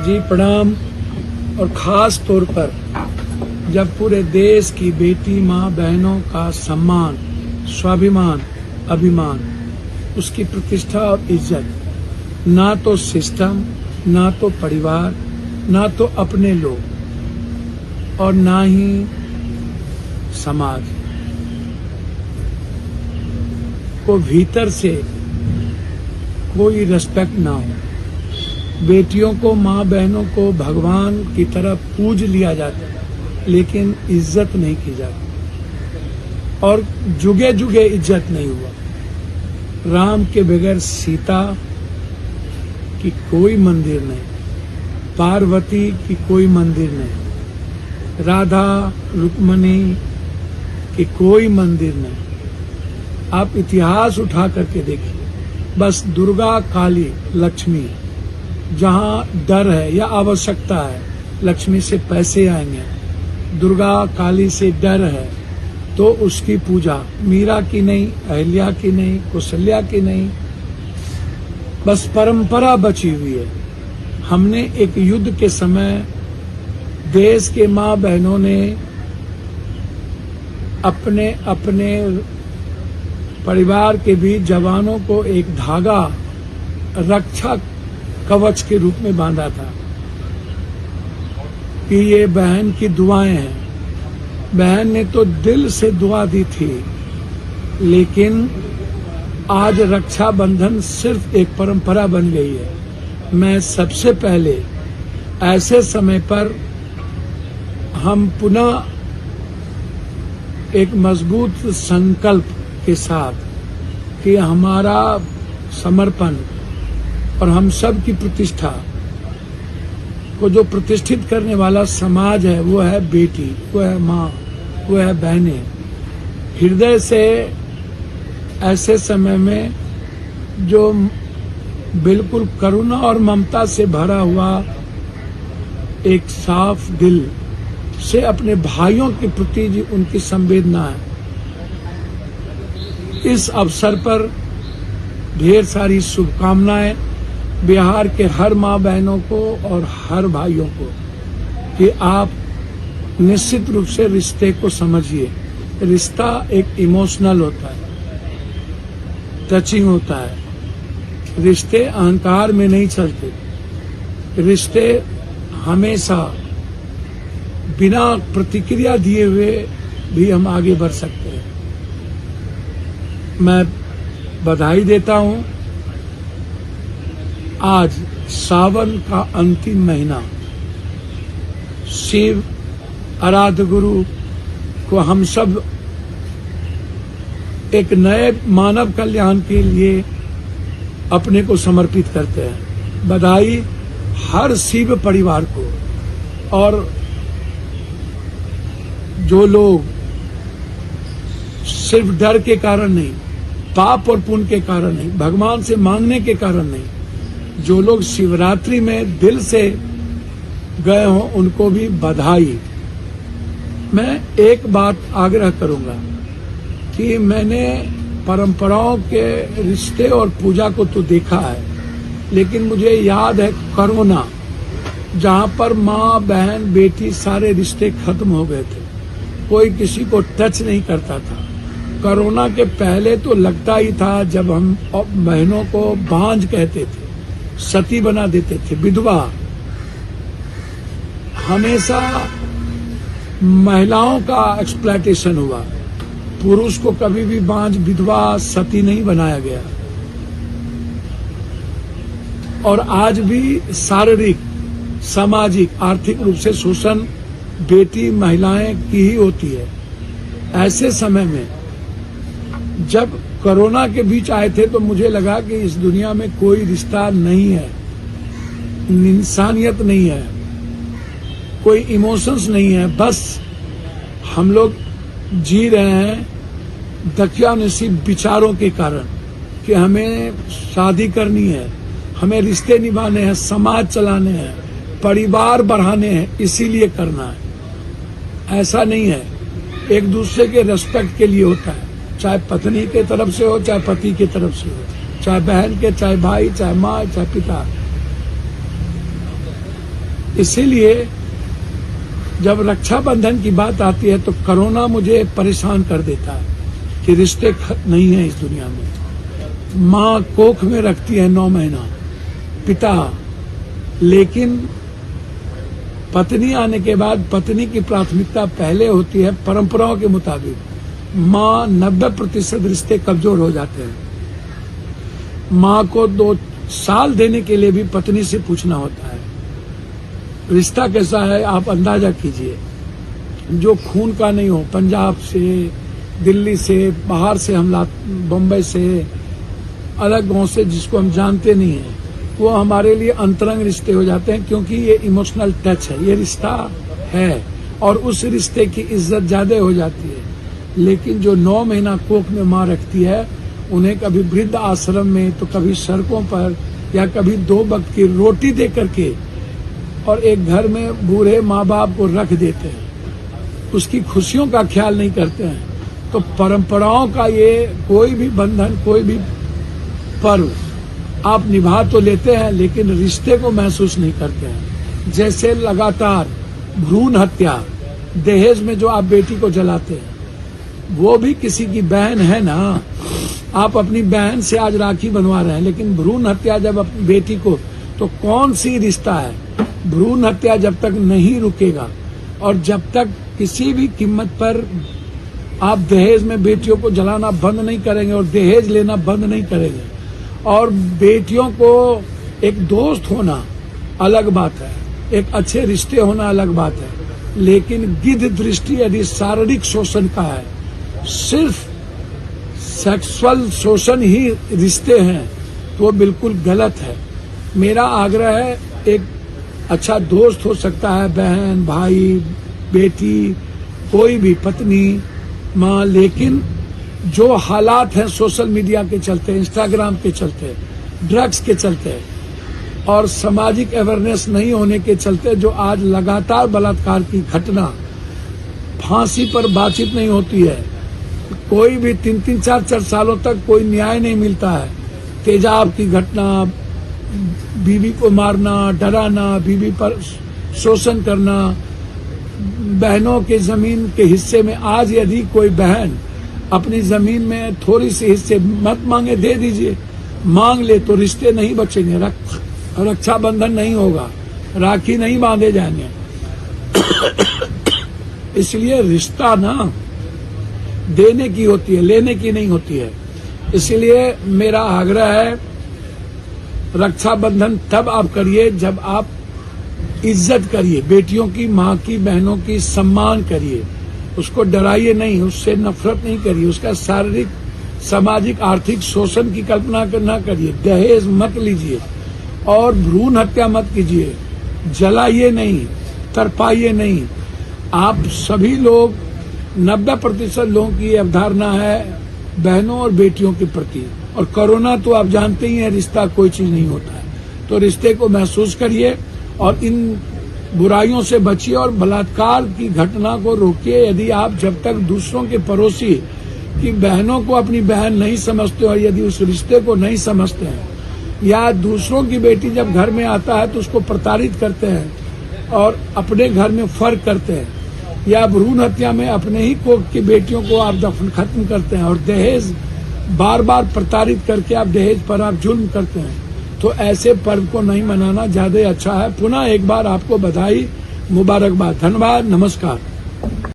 जी प्रणाम। और ख़ास तौर पर जब पूरे देश की बेटी माँ बहनों का सम्मान, स्वाभिमान, अभिमान, उसकी प्रतिष्ठा और इज्जत, ना तो सिस्टम, ना तो परिवार, ना तो अपने लोग और ना ही समाज को भीतर से कोई रिस्पेक्ट ना हो। बेटियों को, माँ बहनों को भगवान की तरह पूज लिया जाता है, लेकिन इज्जत नहीं की जाती और जुगे जुगे इज्जत नहीं हुआ। राम के बगैर सीता की कोई मंदिर नहीं, पार्वती की कोई मंदिर नहीं, राधा रुक्मणी की कोई मंदिर नहीं। आप इतिहास उठा करके देखिए, बस दुर्गा, काली, लक्ष्मी, जहां डर है या आवश्यकता है, लक्ष्मी से पैसे आएंगे, दुर्गा काली से डर है तो उसकी पूजा मीरा की नहीं, अहिल्या की नहीं, कौशल्या की नहीं, बस परंपरा बची हुई है। हमने एक युद्ध के समय देश के माँ बहनों ने अपने अपने परिवार के बीच जवानों को एक धागा रक्षा कवच के रूप में बांधा था कि ये बहन की दुआएं हैं। बहन ने तो दिल से दुआ दी थी, लेकिन आज रक्षाबंधन सिर्फ एक परंपरा बन गई है। मैं सबसे पहले ऐसे समय पर हम पुनः एक मजबूत संकल्प के साथ कि हमारा समर्पण और हम सब की प्रतिष्ठा को जो प्रतिष्ठित करने वाला समाज है, वो है बेटी, वो है माँ, वो है बहनें। हृदय से ऐसे समय में जो बिल्कुल करुणा और ममता से भरा हुआ एक साफ दिल से अपने भाइयों के प्रति उनकी संवेदना है। इस अवसर पर ढेर सारी शुभकामनाएं बिहार के हर माँ बहनों को और हर भाइयों को कि आप निश्चित रूप से रिश्ते को समझिए। रिश्ता एक इमोशनल होता है, टचिंग होता है। रिश्ते अहंकार में नहीं चलते। रिश्ते हमेशा बिना प्रतिक्रिया दिए हुए भी हम आगे बढ़ सकते हैं। मैं बधाई देता हूं। आज सावन का अंतिम महीना, शिव आराध्य गुरु को हम सब एक नए मानव कल्याण के लिए अपने को समर्पित करते हैं। बधाई हर शिव परिवार को। और जो लोग सिर्फ डर के कारण नहीं, पाप और पुण्य के कारण नहीं, भगवान से मांगने के कारण नहीं, जो लोग शिवरात्रि में दिल से गए हों, उनको भी बधाई। मैं एक बात आग्रह करूंगा कि मैंने परंपराओं के रिश्ते और पूजा को तो देखा है, लेकिन मुझे याद है कोरोना, जहां पर माँ बहन बेटी सारे रिश्ते खत्म हो गए थे, कोई किसी को टच नहीं करता था। कोरोना के पहले तो लगता ही था, जब हम बहनों को बांझ कहते थे, सती बना देते थे, विधवा। हमेशा महिलाओं का एक्सप्लॉयटेशन हुआ, पुरुष को कभी भी बांझ, विधवा, सती नहीं बनाया गया। और आज भी शारीरिक, सामाजिक, आर्थिक रूप से शोषण बेटी, महिलाएं की ही होती है। ऐसे समय में जब कोरोना के बीच आए थे तो मुझे लगा कि इस दुनिया में कोई रिश्ता नहीं है, इंसानियत नहीं है, कोई इमोशंस नहीं है। बस हम लोग जी रहे हैं दकियानसीब विचारों के कारण कि हमें शादी करनी है, हमें रिश्ते निभाने हैं, समाज चलाने हैं, परिवार बढ़ाने हैं, इसीलिए करना है। ऐसा नहीं है। एक दूसरे के रेस्पेक्ट के लिए होता है, चाहे पत्नी के तरफ से हो, चाहे पति के तरफ से हो, चाहे बहन के, चाहे भाई, चाहे माँ, चाहे पिता। इसीलिए जब रक्षाबंधन की बात आती है तो कोरोना मुझे परेशान कर देता है कि रिश्ते नहीं है इस दुनिया में। माँ कोख में रखती है 9 महीना, पिता, लेकिन पत्नी आने के बाद पत्नी की प्राथमिकता पहले होती है। परंपराओं के मुताबिक माँ 90% रिश्ते कमजोर हो जाते हैं। माँ को 2 साल देने के लिए भी पत्नी से पूछना होता है रिश्ता कैसा है। आप अंदाजा कीजिए, जो खून का नहीं हो, पंजाब से, दिल्ली से, बाहर से हम बम्बई से, अलग गांव से, जिसको हम जानते नहीं है, वो हमारे लिए अंतरंग रिश्ते हो जाते हैं, क्योंकि ये इमोशनल टच है, ये रिश्ता है और उस रिश्ते की इज्जत ज्यादा हो जाती है। लेकिन जो 9 महीना कोख में माँ रखती है, उन्हें कभी वृद्ध आश्रम में तो कभी सड़कों पर या कभी 2 वक्त की रोटी दे करके और एक घर में बूढ़े माँ बाप को रख देते हैं, उसकी खुशियों का ख्याल नहीं करते हैं। तो परंपराओं का ये कोई भी बंधन, कोई भी पर्व आप निभा तो लेते हैं, लेकिन रिश्ते को महसूस नहीं करते हैं। जैसे लगातार भ्रूण हत्या, दहेज में जो आप बेटी को जलाते हैं, वो भी किसी की बहन है ना। आप अपनी बहन से आज राखी बनवा रहे हैं, लेकिन भ्रूण हत्या जब अपनी बेटी को, तो कौन सी रिश्ता है। भ्रूण हत्या जब तक नहीं रुकेगा और जब तक किसी भी कीमत पर आप दहेज में बेटियों को जलाना बंद नहीं करेंगे और दहेज लेना बंद नहीं करेंगे, और बेटियों को एक दोस्त होना अलग बात है, एक अच्छे रिश्ते होना अलग बात है, लेकिन गिद्ध दृष्टि यदि शारीरिक शोषण का है, सिर्फ सेक्सुअल शोषण ही रिश्ते हैं, तो वो बिल्कुल गलत है। मेरा आग्रह है, एक अच्छा दोस्त हो सकता है, बहन, भाई, बेटी, कोई भी, पत्नी, माँ, लेकिन जो हालात हैं सोशल मीडिया के चलते, इंस्टाग्राम के चलते, ड्रग्स के चलते और सामाजिक अवेयरनेस नहीं होने के चलते, जो आज लगातार बलात्कार की घटना, फांसी पर बातचीत नहीं होती है, कोई भी 3-3, 4-4 सालों तक कोई न्याय नहीं मिलता है। तेजाब की घटना, बीवी को मारना, डराना, बीवी पर शोषण करना, बहनों के जमीन के हिस्से में, आज यदि कोई बहन अपनी जमीन में थोड़ी सी हिस्से मत मांगे, दे दीजिए, मांग ले तो रिश्ते नहीं बचेंगे, रक्षाबंधन नहीं होगा, राखी नहीं बांधे जाएंगे। इसलिए रिश्ता ना देने की होती है, लेने की नहीं होती है। इसलिए मेरा आग्रह है, रक्षाबंधन तब आप करिए जब आप इज्जत करिए, बेटियों की, माँ की, बहनों की सम्मान करिए, उसको डराइए नहीं, उससे नफरत नहीं करिए, उसका शारीरिक, सामाजिक, आर्थिक शोषण की कल्पना ना करिए, दहेज मत लीजिए और भ्रूण हत्या मत कीजिए, जलाइए नहीं, तरपाइए नहीं। आप सभी लोग, 90% लोगों की अवधारणा है बहनों और बेटियों के प्रति, और कोरोना तो आप जानते ही हैं, रिश्ता कोई चीज नहीं होता है। तो रिश्ते को महसूस करिए और इन बुराइयों से बचिए और बलात्कार की घटना को रोकिए। यदि आप जब तक दूसरों के पड़ोसी की बहनों को अपनी बहन नहीं समझते और यदि उस रिश्ते को नहीं समझते हैं, या दूसरों की बेटी जब घर में आता है तो उसको प्रताड़ित करते हैं और अपने घर में फर्क करते हैं, या भ्रूण हत्या में अपने ही कोख की बेटियों को आप दफन खत्म करते हैं, और दहेज बार बार प्रताड़ित करके आप दहेज पर आप जुल्म करते हैं, तो ऐसे पर्व को नहीं मनाना ज्यादा अच्छा है। पुनः एक बार आपको बधाई, मुबारकबाद, धन्यवाद, नमस्कार।